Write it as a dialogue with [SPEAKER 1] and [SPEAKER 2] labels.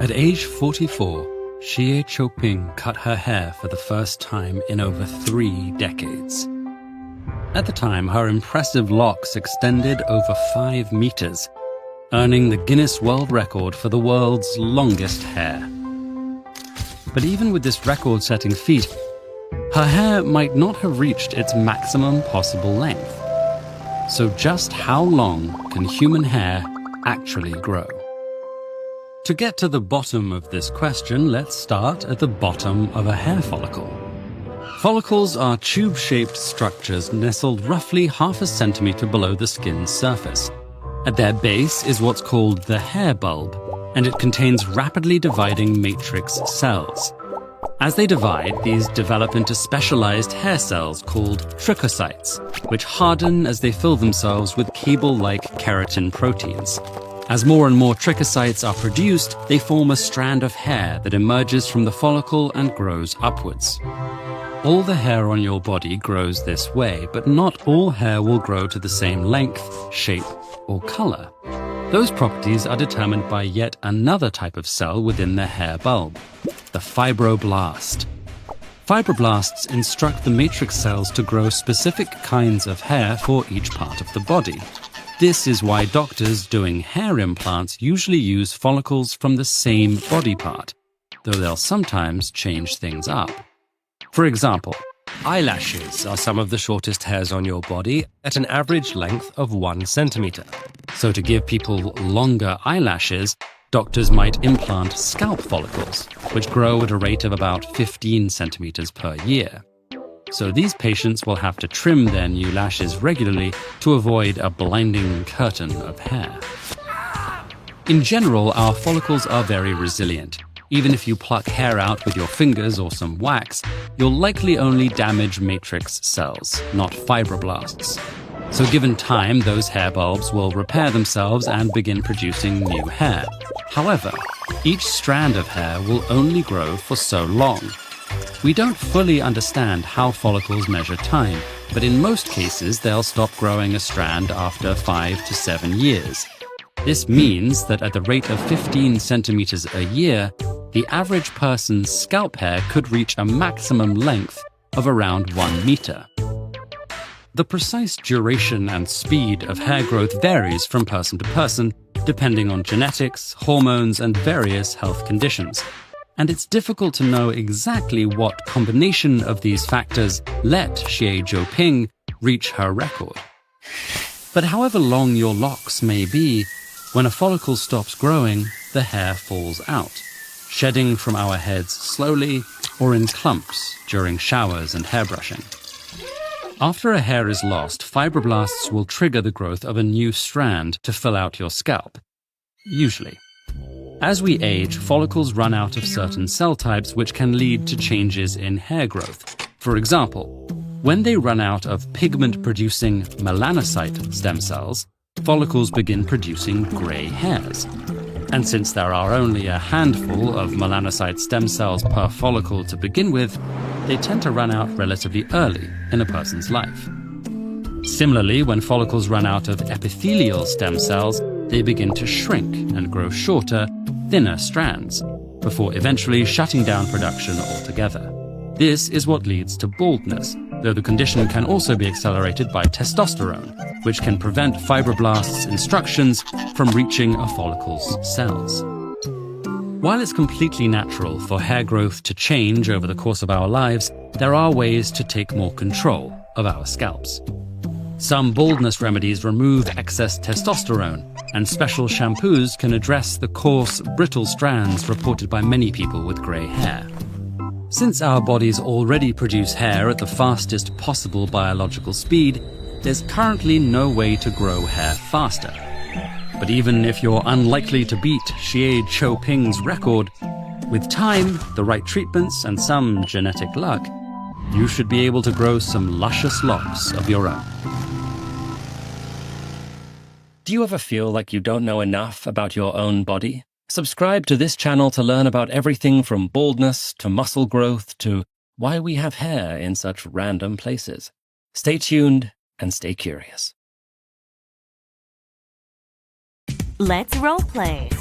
[SPEAKER 1] At age 44, Xie Choping cut her hair for the first time in over 3 decades. At the time, her impressive locks extended over 5 meters, earning the Guinness World Record for the world's longest hair. But even with this record-setting feat, her hair might not have reached its maximum possible length. So just how long can human hair actually grow? To get to the bottom of this question, let's start at the bottom of a hair follicle. Follicles are tube-shaped structures nestled roughly half a centimeter below the skin's surface. At their base is what's called the hair bulb, and it contains rapidly dividing matrix cells. As they divide, these develop into specialized hair cells called trichocytes, which harden as they fill themselves with cable-like keratin proteins. As more and more trichocytes are produced, they form a strand of hair that emerges from the follicle and grows upwards. All the hair on your body grows this way, but not all hair will grow to the same length, shape, or color. Those properties are determined by yet another type of cell within the hair bulb, the fibroblast. Fibroblasts instruct the matrix cells to grow specific kinds of hair for each part of the body. This is why doctors doing hair implants usually use follicles from the same body part, though they'll sometimes change things up. For example, eyelashes are some of the shortest hairs on your body at an average length of 1 centimeter. So to give people longer eyelashes, doctors might implant scalp follicles, which grow at a rate of about 15 centimeters per year. So these patients will have to trim their new lashes regularly to avoid a blinding curtain of hair. In general, our follicles are very resilient. Even if you pluck hair out with your fingers or some wax, you'll likely only damage matrix cells, not fibroblasts. So given time, those hair bulbs will repair themselves and begin producing new hair. However, each strand of hair will only grow for so long. We don't fully understand how follicles measure time, but in most cases they'll stop growing a strand after 5 to 7 years. This means that at the rate of 15 centimeters a year, the average person's scalp hair could reach a maximum length of around 1 meter. The precise duration and speed of hair growth varies from person to person, depending on genetics, hormones, and various health conditions. And it's difficult to know exactly what combination of these factors let Xie Zhoping reach her record. But however long your locks may be, when a follicle stops growing, the hair falls out, shedding from our heads slowly or in clumps during showers and hairbrushing. After a hair is lost, fibroblasts will trigger the growth of a new strand to fill out your scalp, usually. As we age, follicles run out of certain cell types which can lead to changes in hair growth. For example, when they run out of pigment-producing melanocyte stem cells, follicles begin producing gray hairs. And since there are only a handful of melanocyte stem cells per follicle to begin with, they tend to run out relatively early in a person's life. Similarly, when follicles run out of epithelial stem cells, they begin to shrink and grow shorter, thinner strands, before eventually shutting down production altogether. This is what leads to baldness, though the condition can also be accelerated by testosterone, which can prevent fibroblasts' instructions from reaching a follicle's cells. While it's completely natural for hair growth to change over the course of our lives, there are ways to take more control of our scalps. Some baldness remedies remove excess testosterone, and special shampoos can address the coarse, brittle strands reported by many people with grey hair. Since our bodies already produce hair at the fastest possible biological speed, there's currently no way to grow hair faster. But even if you're unlikely to beat Xie Zhoping's record, with time, the right treatments, and some genetic luck, you should be able to grow some luscious locks of your own. Do you ever feel like you don't know enough about your own body? Subscribe to this channel to learn about everything from baldness to muscle growth to why we have hair in such random places. Stay tuned and stay curious.
[SPEAKER 2] Let's roleplay.